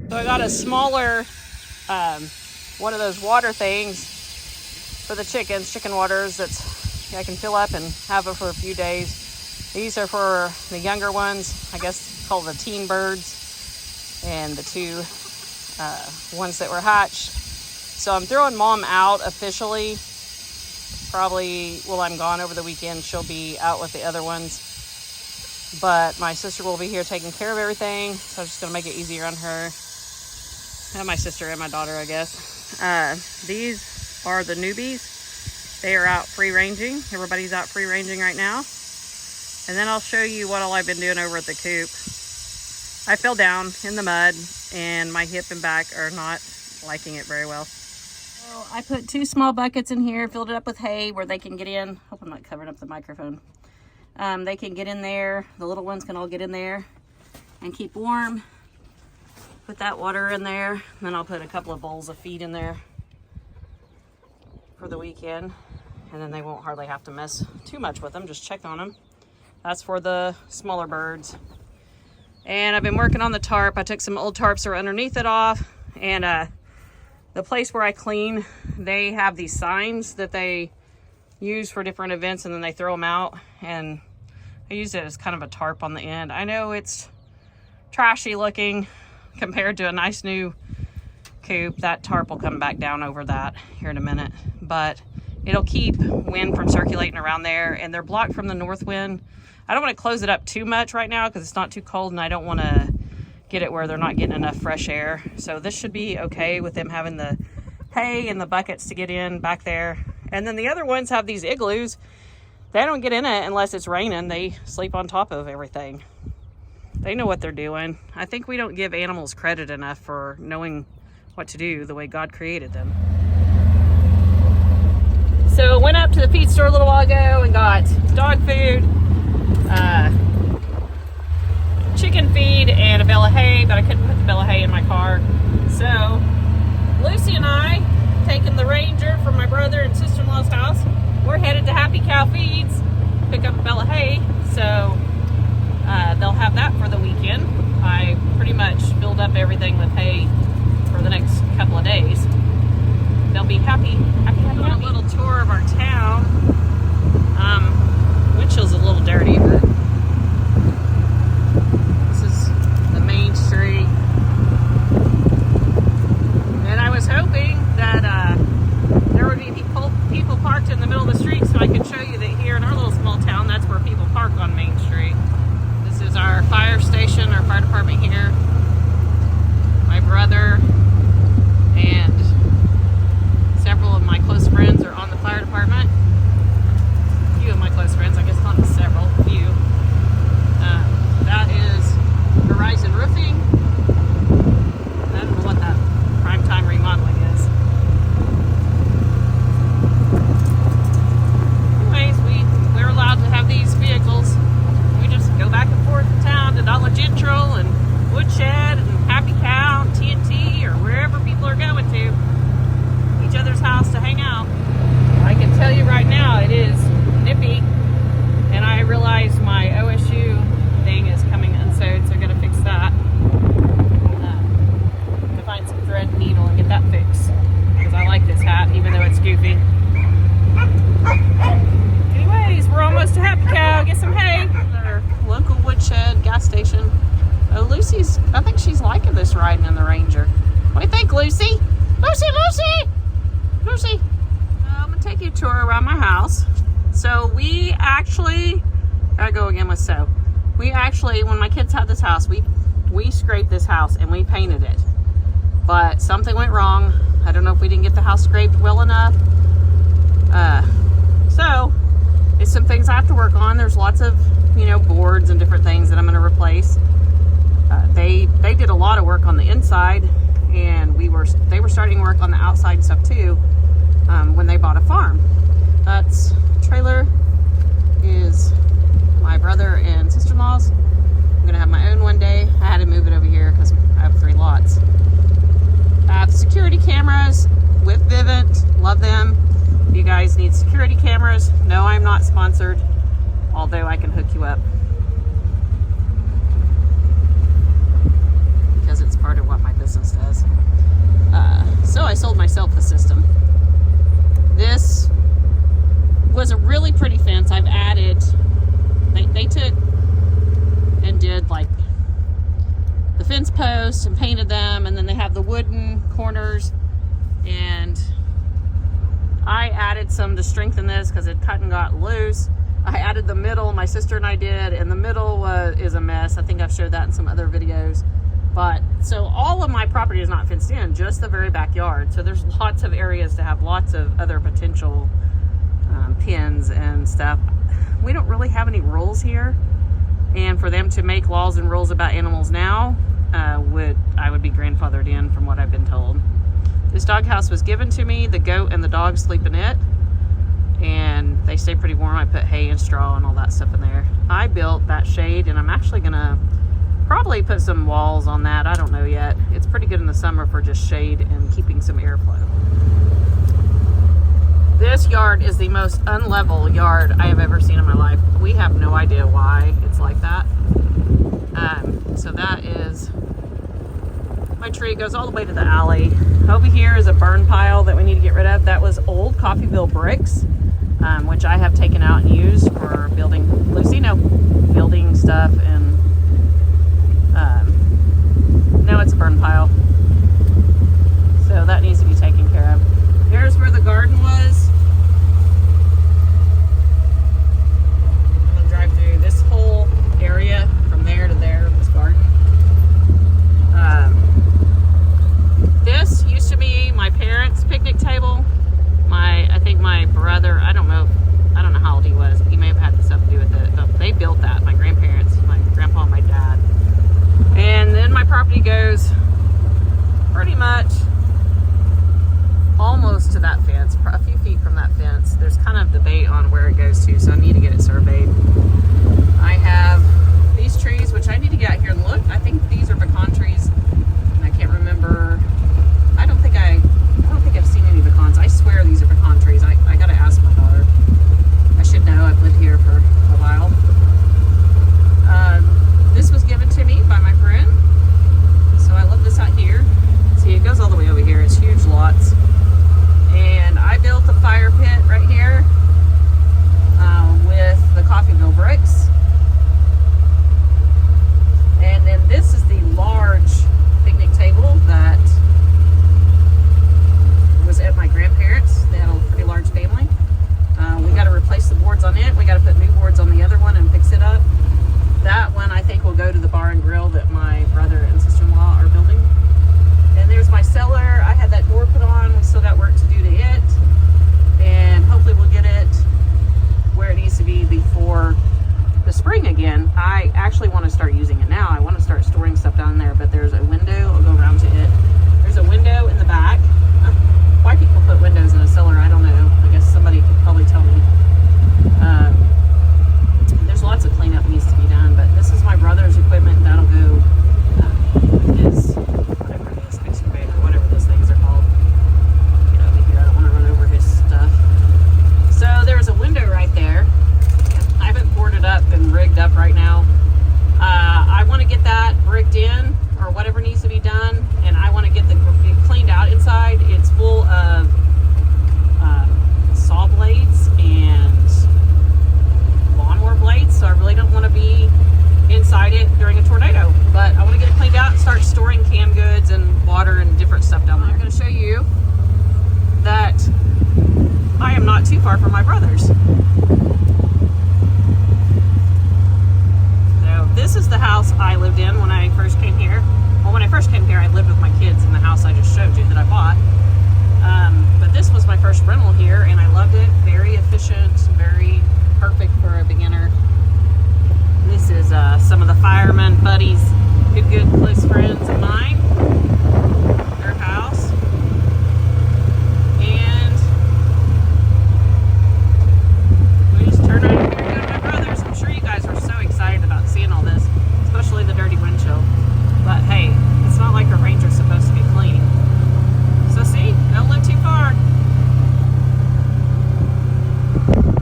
So I got a smaller one of those water things for the chickens, chicken waters that I can fill up and have it for a few days. These are for the younger ones, I guess called the teen birds, and the two ones that were hatched. So I'm throwing Mom out officially. Probably while I'm gone over the weekend, she'll be out with the other ones. But my sister will be here taking care of everything, so I'm just going to make it easier on her. And my sister and my daughter, I guess. These are the newbies. They are out free ranging. Everybody's out free ranging right now. And then I'll show you what all I've been doing over at the coop. I fell down in the mud and my hip and back are not liking it very well. So I put 2 small buckets in here, filled it up with hay where they can get in. Hope I'm not covering up the microphone. They can get in there. The little ones can all get in there and keep warm. Put that water in there. And then I'll put a couple of bowls of feed in there for the weekend. And then they won't hardly have to mess too much with them. Just check on them. That's for the smaller birds. And I've been working on the tarp. I took some old tarps that were underneath it off. And the place where I clean, they have these signs that they use for different events, and then they throw them out. And I use it as kind of a tarp on the end. I know it's trashy looking compared to a nice new coop. That tarp will come back down over that here in a minute. But it'll keep wind from circulating around there, and they're blocked from the north wind. I don't want to close it up too much right now because it's not too cold, and I don't want to get it where they're not getting enough fresh air. So this should be okay with them having the hay and the buckets to get in back there. And then the other ones have these igloos. They don't get in it unless it's raining. They sleep on top of everything. They know what they're doing. I think we don't give animals credit enough for knowing what to do the way God created them. So went up to the feed store a little while ago and got dog food, chicken feed, and a bale of hay, but I couldn't put the bale of hay in my car. So Lucy and I, taking the Ranger from my brother and sister-in-law's house, we're headed to Happy Cow Feeds, pick up a bale of hay. So they'll have that for the weekend. I pretty much filled up everything with hay for the next couple of days. They'll be happy. Doing a little tour of our town. Windchill's a little dirty, but this is the main street. And I was hoping that there would be people parked in the middle of the street so I could show you that here in our little small town, that's where people park on Main Street. This is our fire station, our fire department here. My brother and several of my close friends are on the fire department. A few of my close friends, I guess not several, few. That is Horizon Roofing. I don't know what that primetime remodeling is. Anyways, we're allowed to have these vehicles. We just go back and forth in town to Dollar General and Woodshed and Happy Cow and TNT or wherever people are going to. Each other's house to hang out. I can tell you right now it is nippy, and I realize my OSU thing is coming unsewed, so I'm going to fix that. To find some thread and needle and get that fixed, because I like this hat even though it's goofy. Anyways, we're almost to Happy Cow. Get some hay. Our local Woodshed gas station. Oh, Lucy's, I think she's liking this riding in the Ranger. What do you think, Lucy? Lucy! Lucy, I'm going to take you a tour around my house. So we actually, gotta go again with so. We actually, when my kids had this house, we scraped this house and we painted it. But something went wrong. I don't know if we didn't get the house scraped well enough. So it's some things I have to work on. There's lots of, boards and different things that I'm going to replace. They did a lot of work on the inside, and they were starting work on the outside and stuff too when they bought a farm. That's trailer is my brother and sister-in-law's. I'm gonna have my own one day. I had to move it over here because I have 3 lots. I have security cameras with Vivint. Love them. If you guys need security cameras, no, I'm not sponsored. although I can hook you up because it's part of what my business does. So I sold myself the system. This was a really pretty fence. I've added, they took and did like the fence posts and painted them, and then they have the wooden corners, and I added some to strengthen this because it cut and got loose. I added the middle, my sister and I did, and the middle is a mess. I think I've showed that in some other videos. But so all of my property is not fenced in, just the very backyard. So there's lots of areas to have lots of other potential pens and stuff. We don't really have any rules here, and for them to make laws and rules about animals now, I would be grandfathered in from what I've been told. This doghouse was given to me. The goat and the dog sleep in it, and they stay pretty warm. I put hay and straw and all that stuff in there. I built that shade, and I'm actually gonna probably put some walls on that. I don't know yet. It's pretty good in the summer for just shade and keeping some airflow. This yard is the most unlevel yard I have ever seen in my life. We have no idea why it's like that. So that is my tree. It goes all the way to the alley. Over here is a burn pile that we need to get rid of. That was old Coffeyville bricks, which I have taken out and used for building, Lucino, building stuff, and now it's a burn pile. So that needs to be taken care of. Here's where the garden was. I'm gonna drive through this whole area from there to there was garden. This used to be my parents' picnic table. I think my brother, I don't know how old he was. He may have had something to do with it. But they built that, my grandparents, my grandpa and my dad. And then my property goes pretty much almost to that fence, a few feet from that fence. There's kind of debate on where it goes to, so I need to get it surveyed. I have these trees, which I need to get out here and look. I think these are pecan trees, and I can't remember. I don't think I've seen any pecans. I swear these are pecan trees. I gotta ask my daughter. I should know. I've lived here for a while. This was given to me by my friend, so I love this out here. See, it goes all the way over here. It's huge lots, and I built a fire pit right here with the Coffeyville bricks. And then this is the large picnic table that was at my grandparents'. They had a pretty large family. We got to replace the boards on it. We got to put new boards on the other one and fix it up. That one I think will go to the bar and grill that my brother and sister-in-law are building. And there's my cellar. I had that door put on. We still got work to do to it. And hopefully we'll get it where it needs to be before the spring again. I actually want to start using it now. I want to start storing stuff down there, but there's a window. I'll go around to it. There's a window in the back. Why people put windows in a cellar, I don't know. I guess somebody could probably tell me. There's lots of cleanup needs to be done, but this is my brother's equipment. That'll go his, whatever it is, excavator, whatever those things are called. Get over here. I don't want to run over his stuff. So there's a window right there. I haven't boarded up and rigged up right now. I want to get that rigged in, or whatever needs to be done, and I want to get it cleaned out inside. It's full of saw blades and lawnmower blades, so I really don't want to be inside it during a tornado. But I want to get it cleaned out and start storing canned goods and water and different stuff down there. I'm going to show you that I am not too far from my brother's. So this is the house I lived in when I first came here. Well, when I first came here, I lived with my kids in the house I just showed you that I bought. But this was my first rental here, and I loved it. Very efficient, very perfect for a beginner. This is some of the firemen buddies, good close friends of mine. Their house. And we just turn right here and go to my brother's. I'm sure you guys are so excited about seeing all this, especially the dirty windshield. But hey, it's not like a Ranger's supposed to be clean. So see, don't live too far.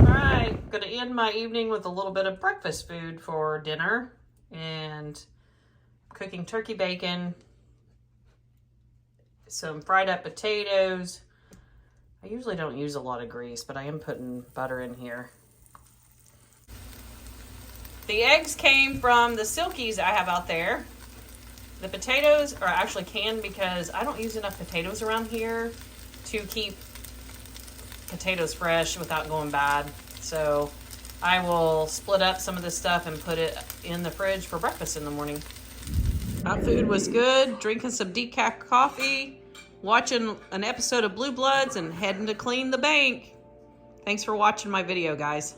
Alright, gonna end my my evening with a little bit of breakfast food for dinner, and cooking turkey bacon, some fried up potatoes. I usually don't use a lot of grease, but I am putting butter in here. The eggs came from the Silkies I have out there. The potatoes are actually canned because I don't use enough potatoes around here to keep potatoes fresh without going bad. So I will split up some of this stuff and put it in the fridge for breakfast in the morning. That food was good. Drinking some decaf coffee, watching an episode of Blue Bloods, and heading to clean the bank. Thanks for watching my video, guys.